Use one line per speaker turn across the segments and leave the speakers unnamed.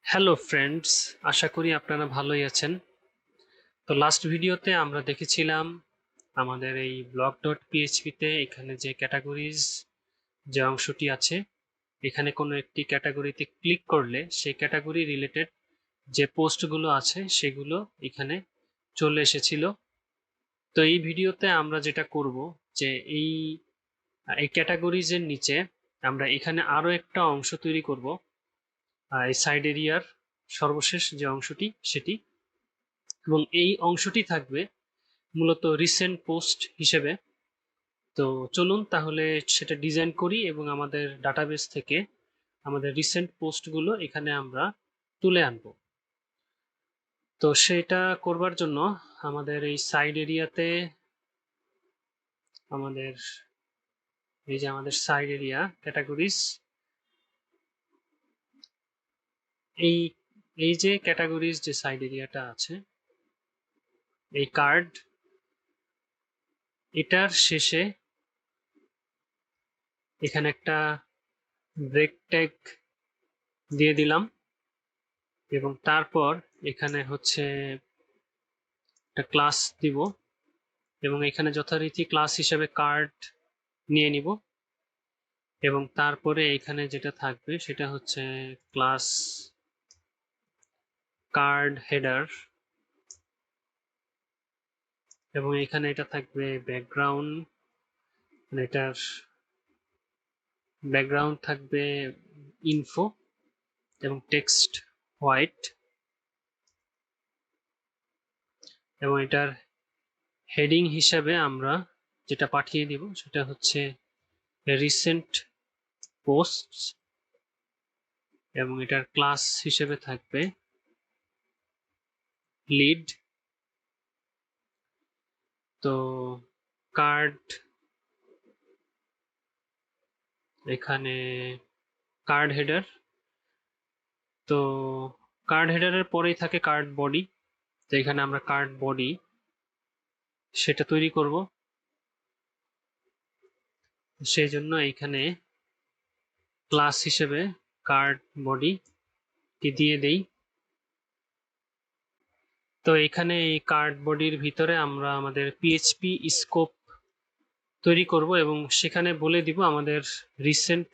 Hello friends, আশা করি আপনারা ভালোই আছেন। তো লাস্ট ভিডিওতে আমরা দেখেছিলাম আমাদের এই ব্লগ ডট পিএইচপিতে এখানে যে ক্যাটাগরিজ যে অংশটি আছে, এখানে কোনো একটি ক্যাটাগরিতে ক্লিক করলে সেই ক্যাটাগরি রিলেটেড যে পোস্টগুলো আছে সেগুলো এখানে চলে এসেছিল। তো এই ভিডিওতে আমরা যেটা করব যে এই এই ক্যাটাগরিজের নিচে আমরা এখানে আরো একটা অংশ তৈরি করব, এই সাইড এরিয়ার সর্বশেষ যে অংশটি সেটি, এবং এই অংশটি থাকবে মূলত রিসেন্ট পোস্ট হিসেবে। তো চলুন তাহলে সেটা ডিজাইন করি এবং আমাদের ডাটাবেস থেকে আমাদের রিসেন্ট পোস্টগুলো এখানে আমরা তুলে আনবো। তো সেটা করবার জন্য আমাদের এই সাইড এরিয়াতে আমাদের এই যে আমাদের সাইড এরিয়া ক্যাটাগরিজ, এই এই যে ক্যাটাগরিজ যে সাইড এরিয়াটা আছে, এই কার্ড, এটার শেষে এখানে একটা ব্রেক ট্যাগ দিয়ে দিলাম এবং তারপর এখানে হচ্ছে একটা ক্লাস দিব এবং এখানে যথারীতি ক্লাস হিসেবে কার্ড নিয়ে নিব এবং তারপরে এখানে যেটা থাকবে সেটা হচ্ছে ক্লাস কার্ড হেডার এবং এখানে এটা থাকবে ব্যাকগ্রাউন্ড, এটার ব্যাকগ্রাউন্ড থাকবে ইনফো এবং টেক্সট হোয়াইট এবং এটার হেডিং হিসাবে আমরা যেটা পাঠিয়ে দিব সেটা হচ্ছে রিসেন্ট পোস্ট এবং এটার ক্লাস হিসেবে থাকবে লিড। তো কার্ড, এখানে কার্ড হেডার, তো কার্ড হেডারের পরেই থাকে কার্ড বডি। তো এখানে আমরা কার্ড বডি সেটা তৈরি করব, সেই জন্য এখানে ক্লাস হিসেবে কার্ড বডি কে দিয়ে দেই। তো এখানে এই কার্ড বডির ভিতরে আমরা আমাদের পিএইচপি স্কোপ তৈরি করব এবং সেখানে বলে দিব আমাদের রিসেন্ট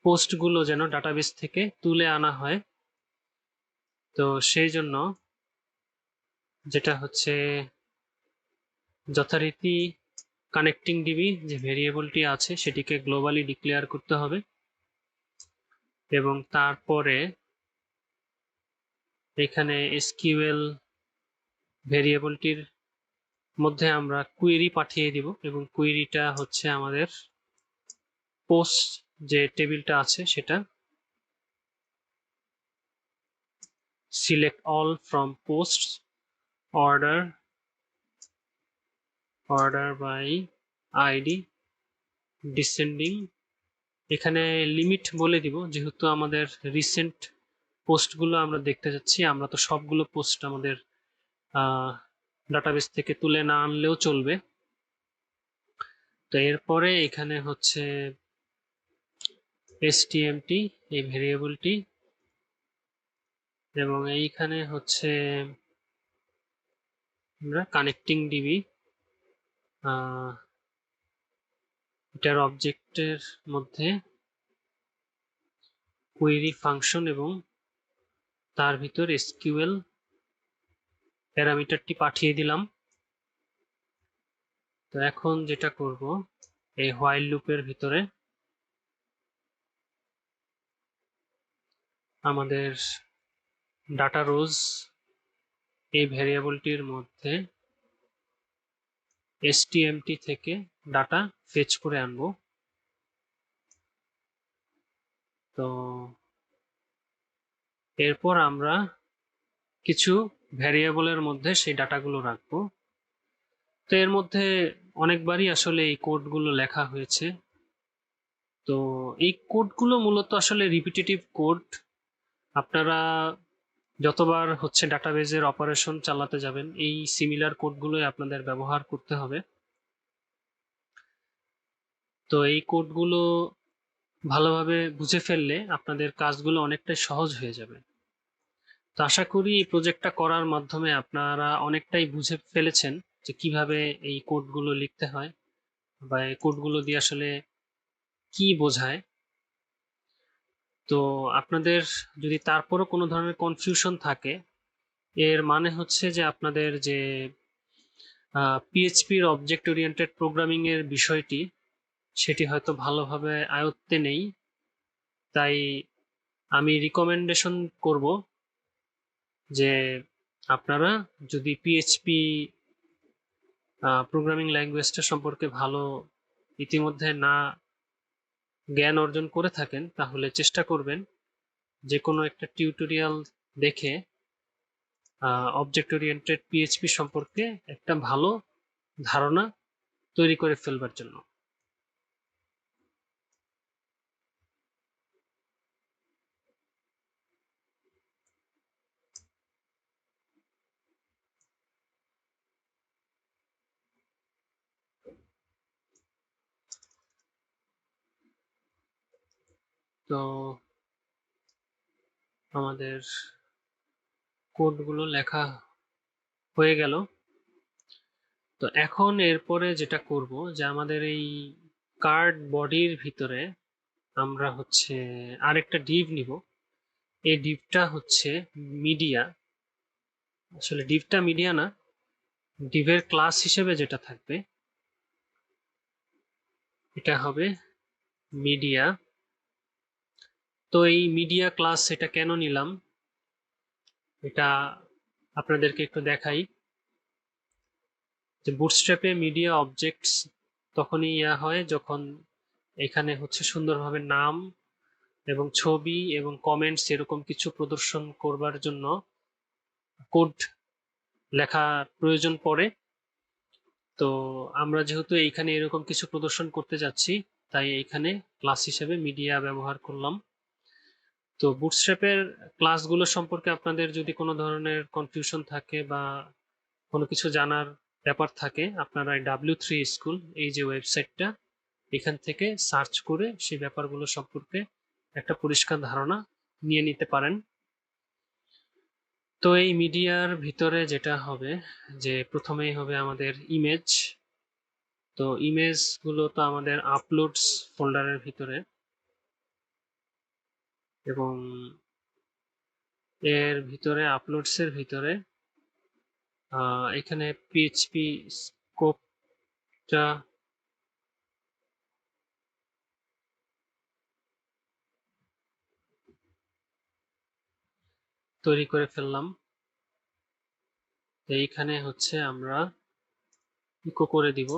পোস্টগুলো যেন ডাটাবেস থেকে তুলে আনা হয়। তো সেই জন্য যেটা হচ্ছে যথারীতি কানেক্টিং ডিবি যে ভেরিয়েবলটি আছে সেটিকে গ্লোবালি ডিক্লেয়ার করতে হবে এবং তারপরে এখানে এসকিউএল ভেরিয়েবলটির মধ্যে আমরা কুয়েরি পাঠিয়ে দিব এবং কুয়েরিটা হচ্ছে আমাদের পোস্ট যে টেবিলটা আছে সেটা select all from post order by ID descending. এখানে লিমিট বলে দিব, যেহেতু আমাদের রিসেন্ট পোস্টগুলো আমরা দেখতে যাচ্ছি, আমরা তো সবগুলো পোস্ট আমাদের ডাটাবেস থেকে তুলে না আনলেও চলবে। তো এরপরে এখানে হচ্ছে এসটিএমটি এই ভেরিয়েবলটি এবং এইখানে হচ্ছে আমরা কানেক্টিং ডিবি এটার অবজেক্টের মধ্যে কুয়েরি ফাংশন এবং তার ভিতর এসকিউএল প্যারামিটারটি পাঠিয়ে দিলাম। তো এখন যেটা করব, এই হোয়াইল লুপের ভিতরে আমাদের ডাটা রোজ এই ভেরিয়েবলটির মধ্যে এসটিএমটি থেকে ডাটা ফেচ করে আনব। তো এরপর আমরা কিছু ভ্যারিয়েবলের মধ্যে সেই ডাটাগুলো রাখবো। তো এর মধ্যে অনেকবারই আসলে এই কোডগুলো লেখা হয়েছে। তো এই কোডগুলো মূলত আসলে রিপিটেটিভ কোড। আপনারা যতবার হচ্ছে ডাটাবেজের অপারেশন চালাতে যাবেন এই সিমিলার কোডগুলোই আপনাদের ব্যবহার করতে হবে। তো এই কোডগুলো ভালোভাবে বুঝে ফেললে আপনাদের কাজগুলো অনেকটাই সহজ হয়ে যাবে। তো আশা করি এই প্রজেক্টটা করার মাধ্যমে আপনারা অনেকটাই বুঝে ফেলেছেন যে কিভাবে এই কোডগুলো লিখতে হয় বা এই কোডগুলো দিয়ে আসলে কি বোঝায়। তো আপনাদের যদি তারপরও কোনো ধরনের কনফিউশন থাকে, এর মানে হচ্ছে যে আপনাদের যে পিএইচপির অবজেক্ট ওরিয়েন্টেড প্রোগ্রামিং এর বিষয়টি সেটি হয়তো ভালোভাবে আয়ত্তে নেই। তাই আমি রিকমেন্ডেশন করব যে আপনারা যদি পিএইচপি প্রোগ্রামিং ল্যাঙ্গুয়েজটা সম্পর্কে ভালো ইতিমধ্যে না জ্ঞান অর্জন করে থাকেন, তাহলে চেষ্টা করবেন যে কোনো একটা টিউটোরিয়াল দেখে অবজেক্ট ওরিয়েন্টেড পিএইচপি সম্পর্কে একটা ভালো ধারণা তৈরি করে ফেলবার জন্য। তো আমাদের কোডগুলো লেখা হয়ে গেল। তো এখন এরপরে যেটা করব যে আমাদের এই কার্ড বডির ভিতরে আমরা হচ্ছে আরেকটা ডিভ নিব। এই ডিভটা হচ্ছে মিডিয়া। আসলে ডিভটা মিডিয়া না, ডিভের ক্লাস হিসেবে যেটা থাকবে এটা হবে মিডিয়া। তো এই মিডিয়া ক্লাস এটা কেন নিলাম এটা আপনাদেরকে একটু দেখাই। যে বুটস্ট্র্যাপে মিডিয়া অবজেক্টস তখনই হয় যখন এখানে হচ্ছে সুন্দরভাবে নাম এবং ছবি এবং কমেন্টস এরকম কিছু প্রদর্শন করবার জন্য কোড লেখা প্রয়োজন পড়ে। তো আমরা যেহেতু এইখানে এরকম কিছু প্রদর্শন করতে যাচ্ছি, তাই এইখানে ক্লাস হিসেবে মিডিয়া ব্যবহার করলাম। তো বুটস্ট্র্যাপের ক্লাসগুলো সম্পর্কে আপনাদের যদি কোনো ধরনের কনফিউশন থাকে বা কোনো কিছু জানার ব্যাপার থাকে, আপনারা W3 স্কুল এই যে ওয়েবসাইটটা, এখান থেকে সার্চ করে সেই ব্যাপারগুলো সম্পর্কে একটা পরিষ্কার ধারণা নিয়ে নিতে পারেন। তো এই মিডিয়ার ভিতরে যেটা হবে যে প্রথমেই হবে আমাদের ইমেজ। তো ইমেজগুলো তো আমাদের আপলোডস ফোল্ডারের ভিতরে, এবং এর ভিতরে আপলোডসের ভিতরে এখানে পিএইচপি স্কোপটা তৈরি করে ফেললাম। এইখানে হচ্ছে আমরা ইকো করে দিব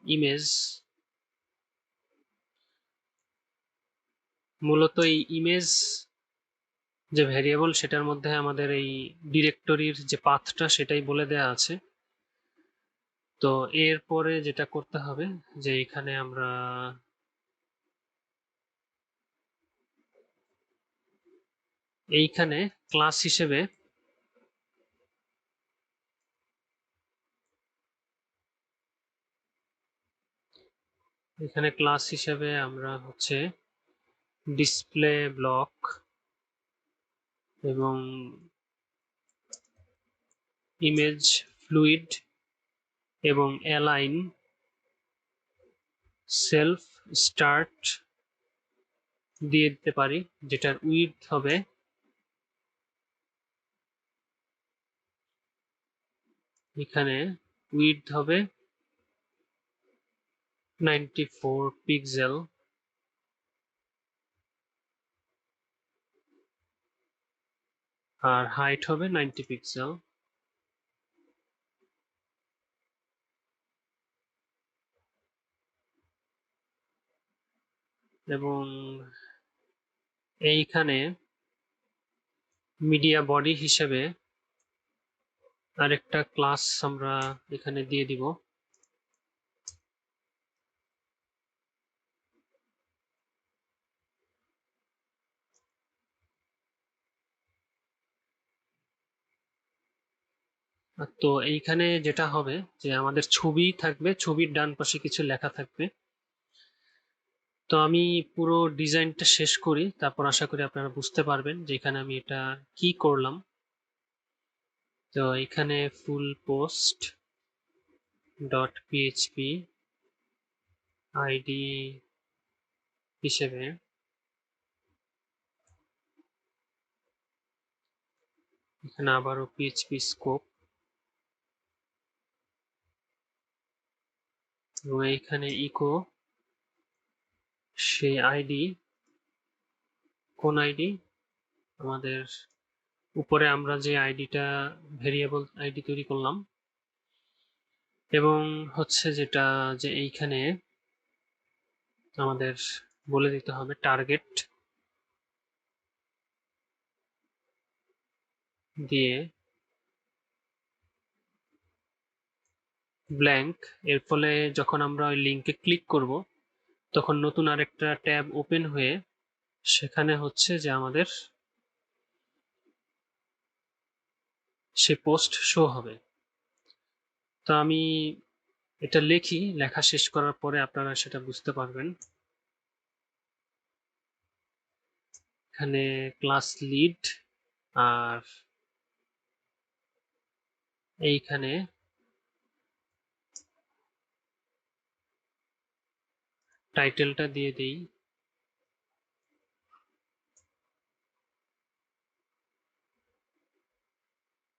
ইমেজ। মূলত এই ইমেজ যে ভ্যারিয়েবল সেটার মধ্যে আমাদের এই ডিরেক্টরির যে পাথটা সেটাই বলে দেয়া আছে। তো এরপরে যেটা করতে হবে যে এখানে আমরা এইখানে ক্লাস হিসেবে আমরা হচ্ছে ডিসপ্লে ব্লক এবং ইমেজ ফ্লুইড এবং অ্যালাইন সেলফ স্টার্ট দিয়ে দিতে পারি, যেটার উইডথ হবে এখানে উইডথ হবে 94 পিক্সেল আর হাইট হবে 90 পিক্সেল। এবং এইখানে মিডিয়া বডি হিসেবে আরেকটা ক্লাস আমরা এখানে দিয়ে দিব। তো এইখানে যেটা হবে যে আমাদের ছবি থাকবে, ছবির ডান পাশে কিছু লেখা থাকবে। তো আমি পুরো ডিজাইনটা শেষ করি, তারপর আশা করি আপনারা বুঝতে পারবেন যে এখানে আমি এটা কি করলাম। তো এখানে ফুল পোস্ট ডট পিএইচপি আইডি হিসেবে এখানে আবারও পিএইচপি স্কোপ এবং এইখানে ইকো সেই আইডি, কোন আইডি, আমাদের উপরে আমরা যে আইডিটা ভেরিয়েবল আইডি তৈরি করলাম, এবং হচ্ছে যেটা যে এইখানে আমাদের বলে দিতে হবে টার্গেট দিয়ে ব্ল্যাঙ্ক, এর ফলে যখন আমরা ওই লিঙ্কে ক্লিক করব তখন নতুন আরেকটা ট্যাব ওপেন হয়ে সেখানে হচ্ছে যে আমাদের সে পোস্ট শো হবে। তো আমি এটা লিখি, লেখা শেষ করার পরে আপনারা সেটা বুঝতে পারবেন। এখানে ক্লাস লিড আর এইখানে টাইটেলটা দিয়ে দেই,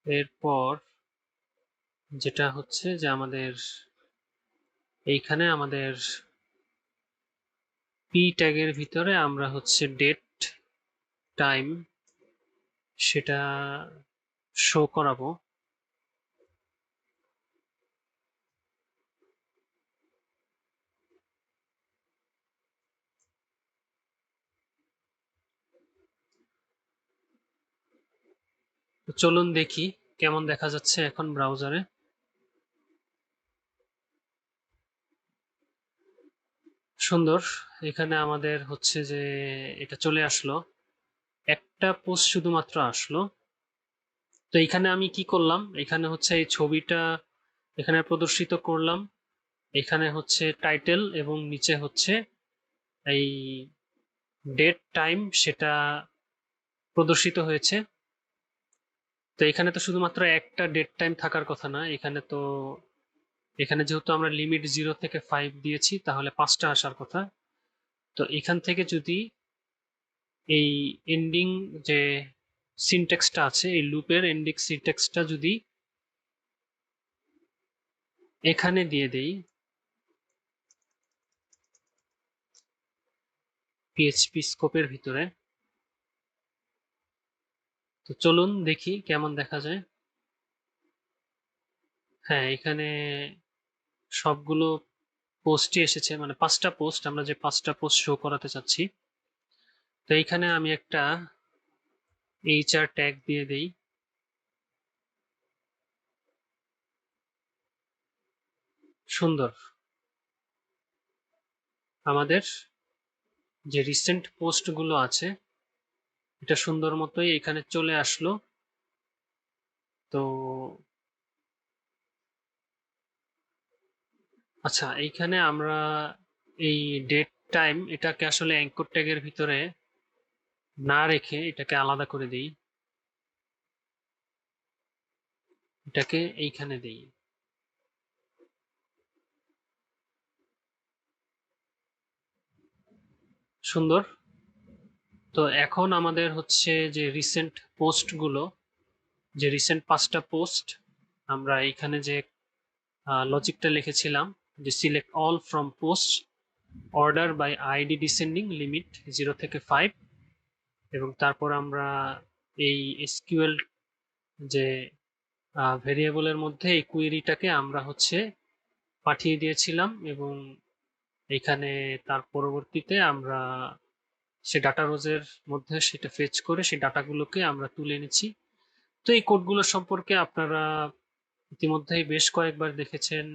এরপর যেটা হচ্ছে যে আমাদের এইখানে আমাদের পি ট্যাগের ভিতরে আমরা হচ্ছে ডেট টাইম সেটা শো করাবো। তো চলুন দেখি কেমন দেখা যাচ্ছে এখন ব্রাউজারে। সুন্দর, এখানে আমাদের হচ্ছে যে এটা চলে আসলো, একটা পোস্ট শুধুমাত্র আসলো। তো এখানে আমি কি করলাম, এখানে হচ্ছে এই ছবিটা এখানে প্রদর্শিত করলাম, এখানে হচ্ছে টাইটেল এবং নিচে হচ্ছে এই ডেট টাইম সেটা প্রদর্শিত হয়েছে। তো এখানে তো শুধুমাত্র একটা ডেট টাইম থাকার কথা না, এখানে তো এখানে যেহেতু আমরা লিমিট 0 থেকে 5 দিয়েছি তাহলে 5টা আসার কথা। তো এখান থেকে যদি এই এন্ডিং যে সিনট্যাক্সটা আছে, এই লুপের এন্ডিং সিনট্যাক্সটা যদি এখানে দিয়ে দেই পিএইচপি স্কোপের ভিতরে, তো চলুন দেখি কেমন দেখা যায়। হ্যাঁ, এখানে সবগুলো পোস্টই এসেছে, মানে 5টা পোস্ট, আমরা যে 5টা পোস্ট শো করাতে চাচ্ছি। তো এইখানে আমি একটা এইচআর ট্যাগ দিয়ে দেই, সুন্দর। আমাদের যে রিসেন্ট পোস্টগুলো আছে এটা সুন্দর মতোই এখানে চলে আসলো। তো আচ্ছা, এইখানে আমরা এই ডেট টাইম এটাকে আসলে অ্যাঙ্কর ট্যাগের ভিতরে না রেখে এটাকে আলাদা করে দিই, এটাকে এইখানে দিই। সুন্দর। তো এখন আমাদের হচ্ছে যে রিসেন্ট পোস্টগুলো, যে রিসেন্ট 5টা পোস্ট, আমরা এইখানে যে লজিকটা লিখেছিলাম যে select all from post order by ID descending limit 0 থেকে 5, এবং তারপর আমরা এই এসকিউএল যে ভেরিয়েবলের মধ্যে এই কুয়েরিটাকে আমরা হচ্ছে পাঠিয়ে দিয়েছিলাম, এবং এখানে তার পরবর্তীতে আমরা সে ডাটা রোজের মধ্যে সেটা ফেচ করে সেই ডাটাগুলোকে আমরা তুলে এনেছি। তো এই কোডগুলো সম্পর্কে আপনারা ইতিমধ্যেই বেশ কয়েকবার দেখেছেন,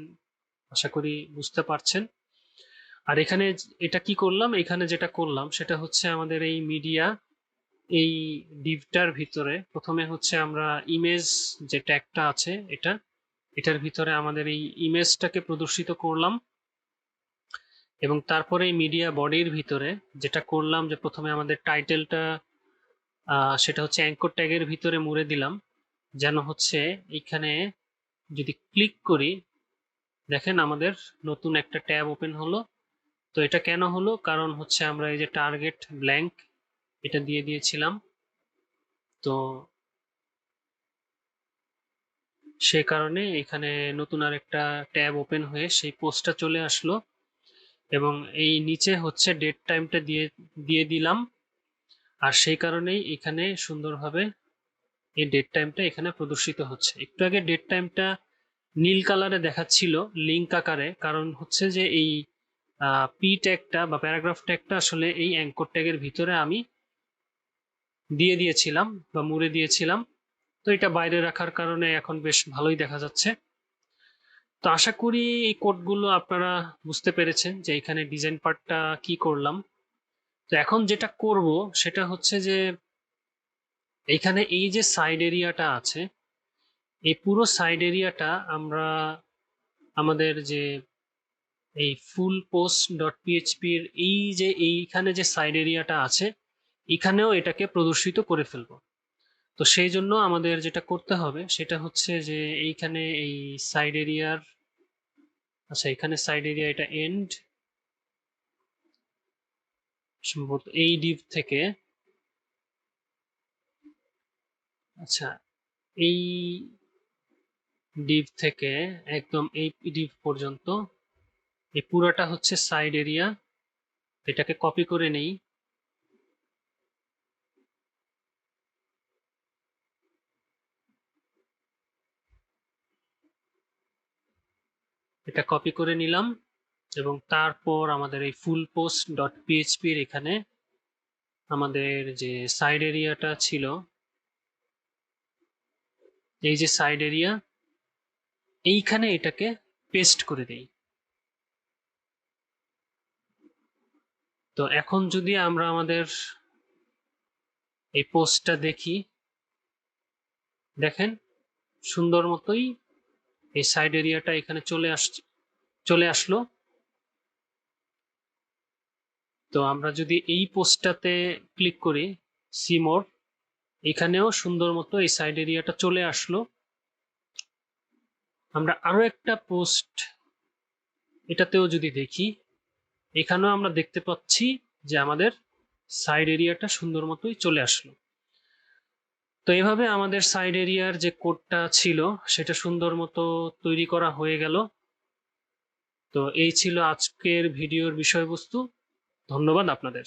আশা করি বুঝতে পারছেন। আর এখানে এটা কি করলাম, এখানে যেটা করলাম সেটা হচ্ছে আমাদের এই মিডিয়া এই ডিভটার ভিতরে প্রথমে হচ্ছে আমরা ইমেজ যে ট্যাগটা আছে এটার ভিতরে আমাদের এই ইমেজটাকে প্রদর্শিত করলাম, এবং তারপরে এই মিডিয়া বডির ভিতরে যেটা করলাম যে প্রথমে আমাদের টাইটেলটা সেটা হচ্ছে অ্যাঙ্কর ট্যাগের ভিতরে মুড়ে দিলাম, যেন হচ্ছে এখানে যদি ক্লিক করি, দেখেন আমাদের নতুন একটা ট্যাব ওপেন হলো। তো এটা কেন হলো, কারণ হচ্ছে আমরা এই যে টার্গেট ব্ল্যাঙ্ক এটা দিয়ে দিয়েছিলাম। তো সে কারণে এখানে নতুন আর একটা ট্যাব ওপেন হয়ে সেই পোস্টটা চলে আসলো, এবং এই নিচে হচ্ছে ডেট টাইমটা দিয়ে দিয়ে দিলাম। আর সেই কারণেই এখানে সুন্দরভাবে এই ডেট টাইমটা এখানে প্রদর্শিত হচ্ছে। একটু আগে ডেট টাইমটা নীল কালারে দেখাচ্ছিল লিঙ্ক আকারে, কারণ হচ্ছে যে এই পি ট্যাগটা বা প্যারাগ্রাফ ট্যাগটা আসলে এই অ্যাঙ্কর ট্যাগের ভিতরে আমি দিয়ে দিয়েছিলাম বা মুড়ে দিয়েছিলাম। তো এটা বাইরে রাখার কারণে এখন বেশ ভালোই দেখা যাচ্ছে। তো আশা করি এই কোডগুলো আপনারা বুঝতে পেরেছেন যে এখানে ডিজাইন পার্টটা কি করলাম। তো এখন যেটা করব সেটা হচ্ছে যে এইখানে এই যে সাইড এরিয়াটা আছে, এই পুরো সাইড এরিয়াটা আমরা আমাদের যে এই ফুল পোস্ট ডট পিএইচপির এই যে এইখানে যে সাইড এরিয়াটা আছে এখানেও এটাকে প্রদর্শিত করে ফেলবো। তো সেই জন্য আমাদের যেটা করতে হবে সেটা হচ্ছে যে এইখানে এই সাইড এরিয়ার, আচ্ছা এখানে সাইড এরিয়া এটা এন্ড, সম্ভবত এই ডিভ থেকে, আচ্ছা এই ডিভ থেকে একদম এই ডিভ পর্যন্ত এই পুরোটা হচ্ছে সাইড এরিয়া। এটাকে কপি করে নেই, এটা কপি করে নিলাম, এবং তারপর আমাদের এই ফুল পোস্ট ডট পিএইচপির এখানে আমাদের যে সাইড এরিয়াটা ছিল, এই যে সাইড এরিয়া, এইখানে এটাকে পেস্ট করে দেই। তো এখন যদি আমরা আমাদের এই পোস্টটা দেখি, দেখেন সুন্দর মতোই এই সাইড এরিয়াটা এখানে চলে আসলো। তো আমরা যদি এই পোস্টটাতে ক্লিক করি সি মোর, এখানেও সুন্দর মতো এই সাইড এরিয়াটা চলে আসলো। আমরা আরো একটা পোস্ট এটাতেও যদি দেখি, এখানেও আমরা দেখতে পাচ্ছি যে আমাদের সাইড এরিয়াটা সুন্দর মতোই চলে আসলো। তো এভাবে আমাদের সাইড এরিয়ার যে কোডটা ছিল সেটা সুন্দর মতো তৈরি করা হয়ে গেল। তো এই ছিল আজকের ভিডিওর বিষয়বস্তু। ধন্যবাদ আপনাদের।